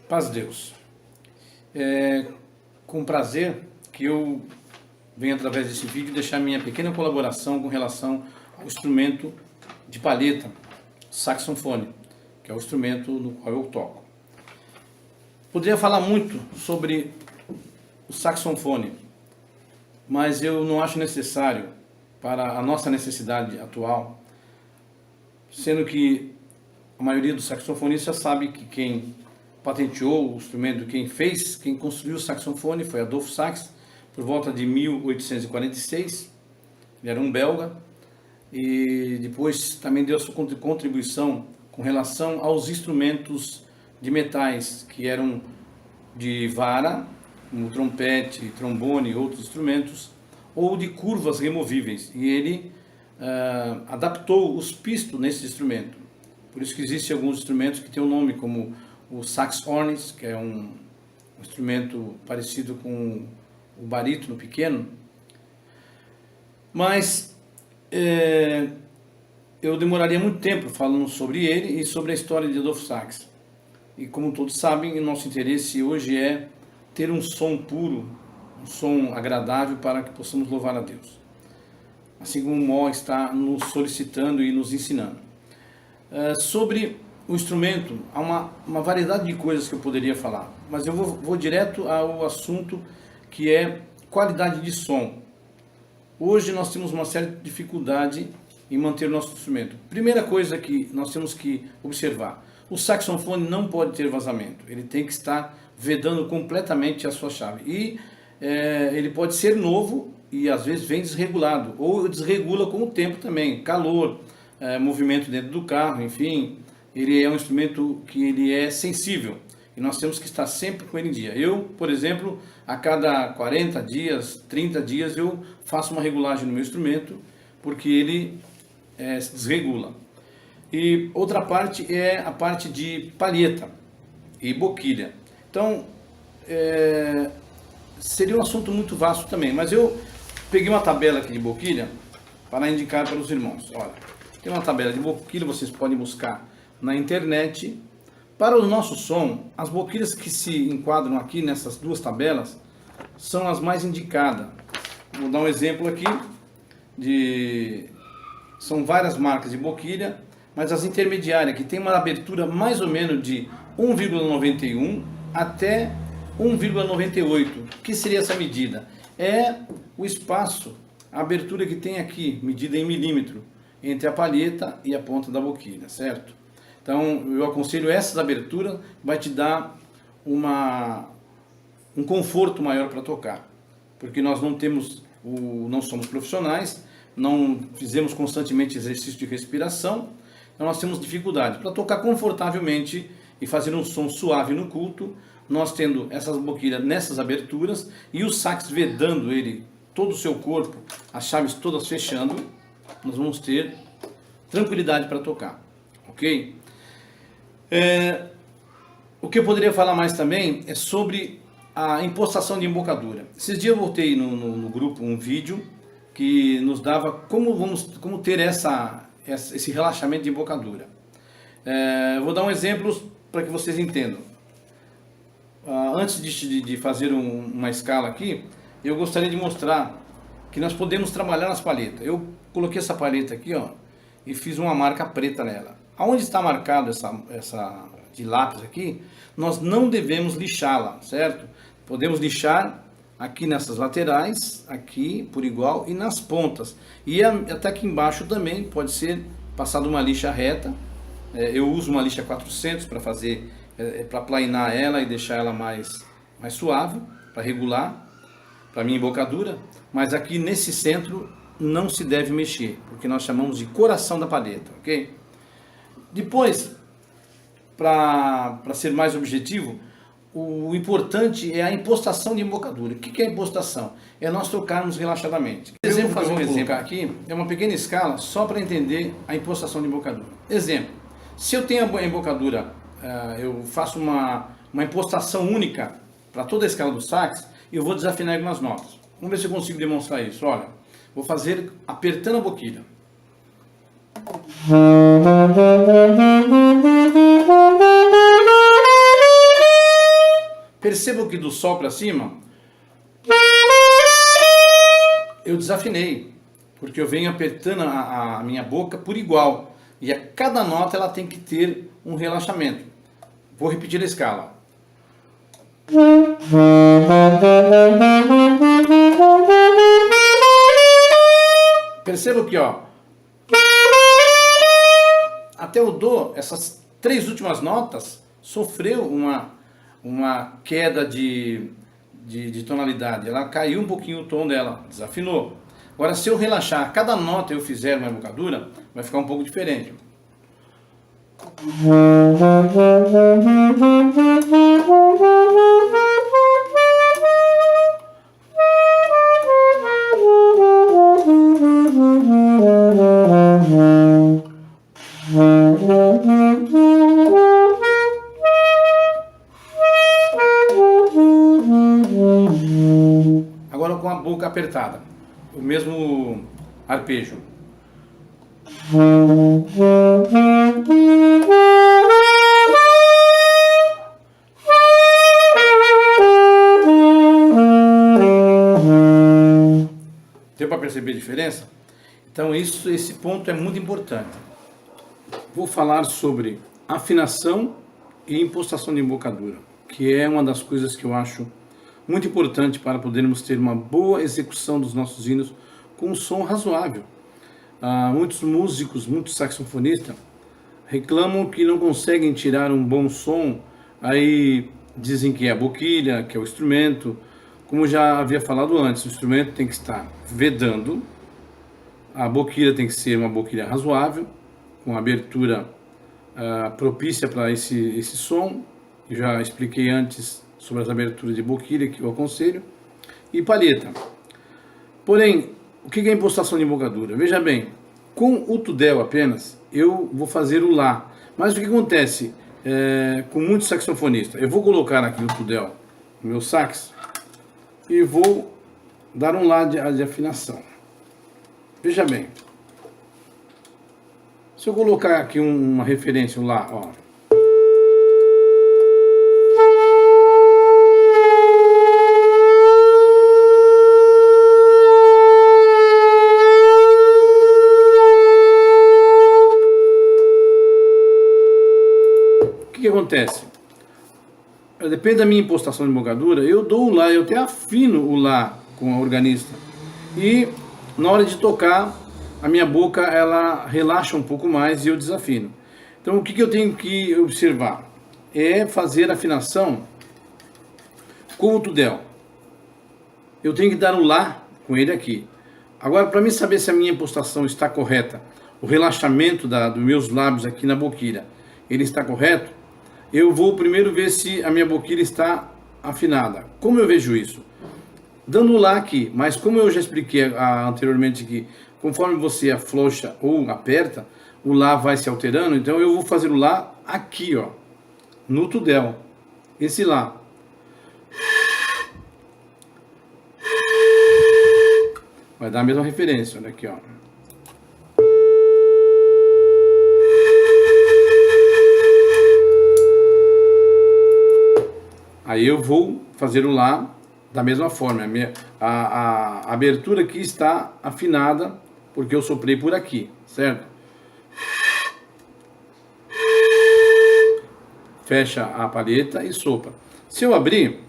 Paz de Deus. É com prazer que eu venho através desse vídeo deixar minha pequena colaboração com relação ao instrumento de palheta, saxofone, que é o instrumento no qual eu toco. Poderia falar muito sobre o saxofone, mas eu não acho necessário para a nossa necessidade atual, sendo que a maioria dos saxofonistas sabe que quem patenteou o instrumento, quem construiu o saxofone foi Adolphe Sax, por volta de 1846, ele era um belga, e depois também deu a sua contribuição com relação aos instrumentos de metais, que eram de vara, como trompete, trombone e outros instrumentos, ou de curvas removíveis, e ele adaptou os pistos nesse instrumento. Por isso que existem alguns instrumentos que têm um nome, como o sax horns, que é um instrumento parecido com o barítono pequeno. Mas eu demoraria muito tempo falando sobre ele e sobre a história de Adolphe Sax. E como todos sabem, o nosso interesse hoje é ter um som puro, um som agradável para que possamos louvar a Deus. Assim como o Mó está nos solicitando e nos ensinando. Sobre o instrumento, há uma variedade de coisas que eu poderia falar, mas eu vou direto ao assunto, que é qualidade de som. Hoje nós temos uma certa dificuldade em manter o nosso instrumento. Primeira coisa que nós temos que observar: o saxofone não pode ter vazamento, ele tem que estar vedando completamente a sua chave. E ele pode ser novo e às vezes vem desregulado, ou desregula com o tempo também, calor, movimento dentro do carro, enfim. Ele é um instrumento que ele é sensível e nós temos que estar sempre com ele em dia. Eu, por exemplo, a cada 40 dias, 30 dias, eu faço uma regulagem no meu instrumento, porque ele se desregula. E outra parte é a parte de palheta e boquilha. Então, seria um assunto muito vasto também, mas eu peguei uma tabela aqui de boquilha para indicar para os irmãos. Olha, tem uma tabela de boquilha, vocês podem buscar na internet. Para o nosso som, as boquilhas que se enquadram aqui nessas duas tabelas são as mais indicadas. Vou dar um exemplo aqui são várias marcas de boquilha, mas as intermediárias, que tem uma abertura mais ou menos de 1,91 até 1,98. O que seria essa medida? É o espaço, a abertura que tem aqui, medida em milímetro, entre a palheta e a ponta da boquilha, certo? Então, eu aconselho essas aberturas, vai te dar um conforto maior para tocar. Porque nós não somos profissionais, não fizemos constantemente exercício de respiração, então nós temos dificuldade. Para tocar confortavelmente e fazer um som suave no culto, nós tendo essas boquilhas nessas aberturas e o sax vedando ele, todo o seu corpo, as chaves todas fechando, nós vamos ter tranquilidade para tocar, ok? O que eu poderia falar mais também é sobre a impostação de embocadura. Esses dias eu voltei no grupo um vídeo que nos dava como ter esse relaxamento de embocadura. Vou dar um exemplo para que vocês entendam. Antes de fazer uma escala aqui, eu gostaria de mostrar que nós podemos trabalhar nas palhetas. Eu coloquei essa palheta aqui, ó, e fiz uma marca preta nela. Aonde está marcado essa de lápis aqui, nós não devemos lixá-la, certo? Podemos lixar aqui nessas laterais, aqui por igual, e nas pontas. E até aqui embaixo também pode ser passado uma lixa reta. Eu uso uma lixa 400 para fazer, para plainar ela e deixar ela mais suave, para regular, para minha embocadura. Mas aqui nesse centro não se deve mexer, porque nós chamamos de coração da palheta, ok? Depois, para ser mais objetivo, o importante é a impostação de embocadura. O que é a impostação? É nós tocarmos relaxadamente. Exemplo que eu vou colocar aqui é uma pequena escala só para entender a impostação de embocadura. Exemplo, se eu tenho a embocadura, eu faço uma impostação única para toda a escala do sax, eu vou desafinar algumas notas. Vamos ver se eu consigo demonstrar isso. Olha, vou fazer apertando a boquilha. Percebo que do sol para cima eu desafinei, porque eu venho apertando a minha boca por igual. E a cada nota ela tem que ter um relaxamento. Vou repetir a escala. Perceba que, ó, até o dó, essas três últimas notas sofreu uma queda de tonalidade. Ela caiu um pouquinho o tom dela, desafinou. Agora, se eu relaxar, cada nota eu fizer uma embocadura, vai ficar um pouco diferente. Agora com a boca apertada, o mesmo arpejo. Deu para perceber a diferença? Então esse ponto é muito importante. Vou falar sobre afinação e impostação de embocadura, que é uma das coisas que eu acho muito importante para podermos ter uma boa execução dos nossos hinos com um som razoável. Muitos músicos, muitos saxofonistas reclamam que não conseguem tirar um bom som, aí dizem que é a boquilha, que é o instrumento. Como já havia falado antes, o instrumento tem que estar vedando, a boquilha tem que ser uma boquilha razoável, com abertura propícia para esse som. Eu já expliquei antes sobre as aberturas de boquilha que eu aconselho, e palheta. Porém, o que é impostação de embocadura? Veja bem, com o tudel apenas, eu vou fazer o lá. Mas o que acontece com muitos saxofonistas? Eu vou colocar aqui o tudel no meu sax e vou dar um lá de afinação. Veja bem, se eu colocar aqui uma referência, um lá, ó. O que acontece? Depende da minha impostação de embocadura, eu dou o lá, eu até afino o lá com a organista. E na hora de tocar, a minha boca ela relaxa um pouco mais e eu desafino. Então o que eu tenho que observar? É fazer a afinação com o tudel. Eu tenho que dar o lá com ele aqui. Agora, para mim saber se a minha impostação está correta, o relaxamento dos meus lábios aqui na boquilha, ele está correto, eu vou primeiro ver se a minha boquilha está afinada. Como eu vejo isso? Dando o lá aqui, mas como eu já expliquei anteriormente que conforme você afrouxa ou aperta, o lá vai se alterando, então eu vou fazer o lá aqui, ó, no tudel, esse lá. Vai dar a mesma referência, olha aqui, ó. Aí eu vou fazer o lá da mesma forma. A abertura aqui está afinada porque eu soprei por aqui, certo? Fecha a palheta e sopra. Se eu abrir,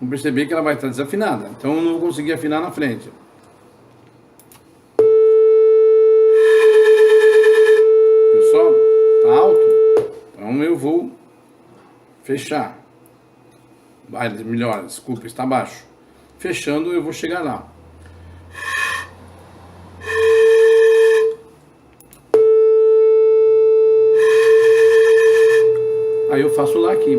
vou perceber que ela vai estar desafinada. Então eu não vou conseguir afinar na frente. Viu só? Tá alto. Então eu vou fechar. Melhor, desculpa, está baixo. Fechando, eu vou chegar lá. Aí eu faço lá aqui.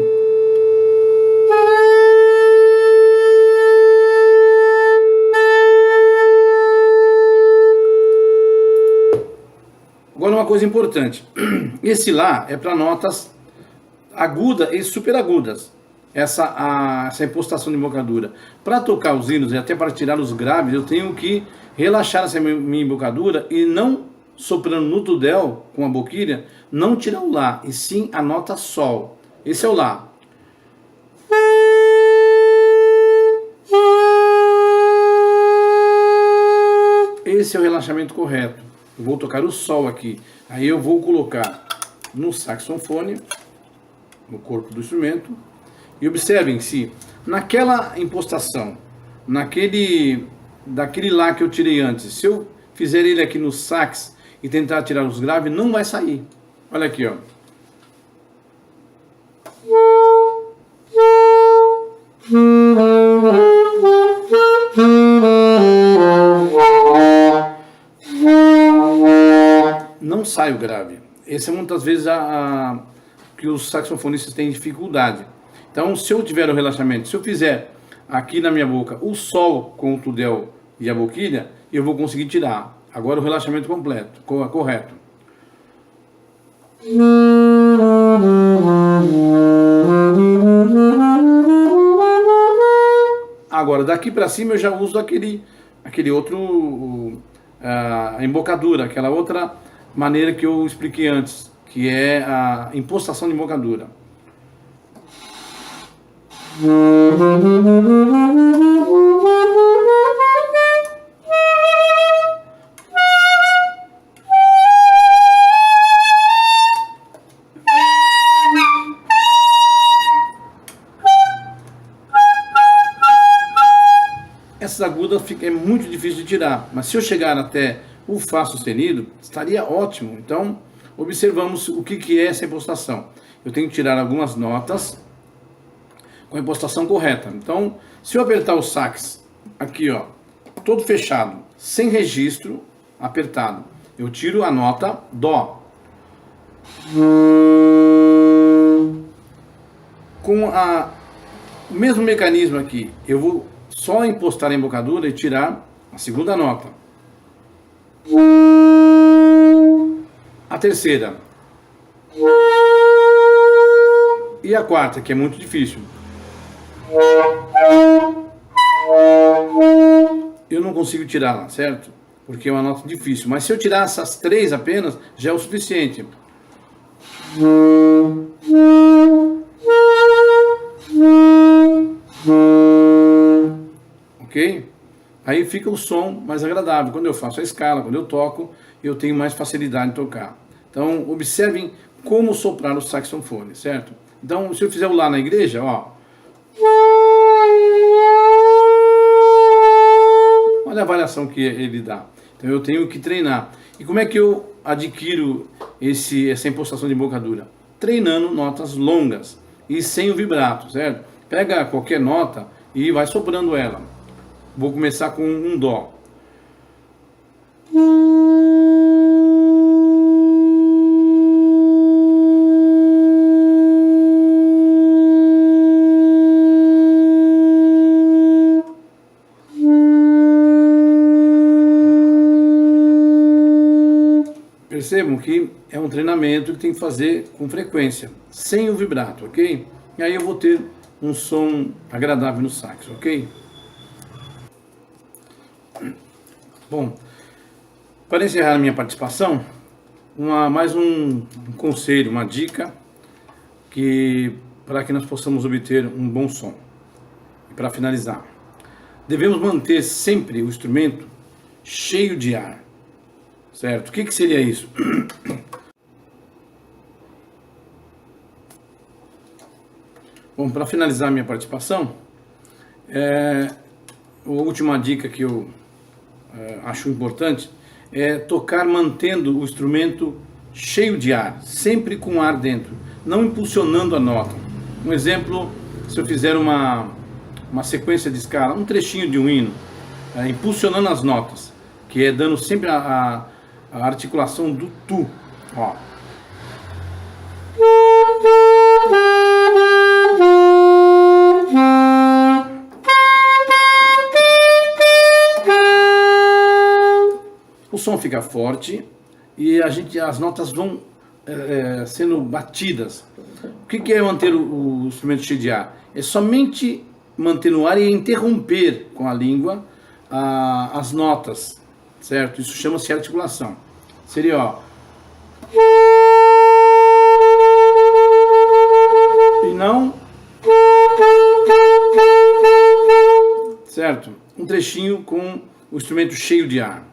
Agora uma coisa importante. Esse lá é para notas agudas e superagudas. Essa impostação de embocadura. Para tocar os hinos e até para tirar os graves, eu tenho que relaxar essa minha embocadura e não soprando no tudel com a boquilha, não tirar o lá, e sim a nota sol. Esse é o lá. esse é o relaxamento correto. Eu vou tocar o Sol aqui. Aí eu vou colocar no saxofone, no corpo do instrumento. E observem se naquela impostação, daquele Lá que eu tirei antes, se eu fizer ele aqui no sax e tentar tirar os graves, não vai sair. Olha aqui, ó. Não sai o grave. Essa é muitas vezes que os saxofonistas têm dificuldade. Então, se eu tiver o relaxamento, se eu fizer aqui na minha boca o Sol com o Tudel e a boquilha, eu vou conseguir tirar. Agora o relaxamento completo, correto. Agora, daqui para cima eu já uso aquele outro, a embocadura, aquela outra maneira que eu expliquei antes, que é a impostação de embocadura. Essas agudas é muito difícil de tirar, mas se eu chegar até o Fá sustenido, estaria ótimo. Então, observamos o que é essa impostação. Eu tenho que tirar algumas notas com a impostação correta. Então, se eu apertar o sax aqui, ó, todo fechado, sem registro, apertado, eu tiro a nota Dó. Com o mesmo mecanismo aqui, eu vou só encostar a embocadura e tirar a segunda nota. A terceira. E a quarta, que é muito difícil. Eu não consigo tirá-la, certo? Porque é uma nota difícil. Mas se eu tirar essas três apenas, já é o suficiente. Ok? Aí fica o som mais agradável. Quando eu faço a escala, quando eu toco, eu tenho mais facilidade de tocar. Então, observem como soprar o saxofone, certo? Então, se eu fizer o Lá na igreja, ó. Olha a variação que ele dá. Então, eu tenho que treinar. E como é que eu adquiro essa impostação de embocadura? Treinando notas longas e sem o vibrato, certo? Pega qualquer nota e vai soprando ela. Vou começar com um Dó. Percebam que é um treinamento que tem que fazer com frequência, sem o vibrato, ok? E aí eu vou ter um som agradável no sax, ok? Bom, para encerrar a minha participação, mais um conselho, uma dica para que nós possamos obter um bom som. E para finalizar, devemos manter sempre o instrumento cheio de ar, certo? O que seria isso? Bom, para finalizar a minha participação, a última dica que eu acho importante é tocar mantendo o instrumento cheio de ar, sempre com ar dentro, não impulsionando a nota. Um exemplo, se eu fizer uma sequência de escala, um trechinho de um hino, impulsionando as notas, que é dando sempre a articulação do Tu, ó. O som fica forte e as notas vão sendo batidas. O que é manter o instrumento cheio de ar? É somente manter no ar e interromper com a língua as notas, certo? Isso chama-se articulação. Seria, ó. E não. Certo? Um trechinho com o instrumento cheio de ar.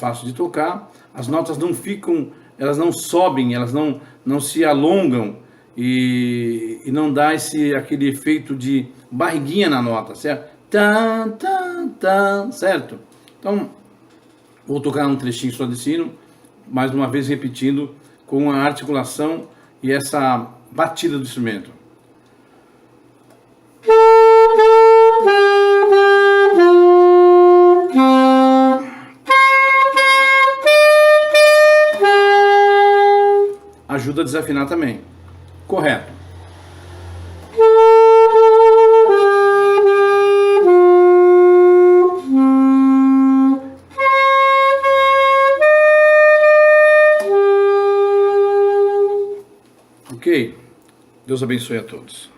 fácil de tocar, as notas não ficam, elas não sobem, elas não se alongam e não dá aquele efeito de barriguinha na nota, certo? Tan, tan, tan, certo? Então, vou tocar um trechinho só de sino, mais uma vez repetindo, com a articulação e essa batida do instrumento. Ajuda a desafinar também. Correto. Ok? Deus abençoe a todos.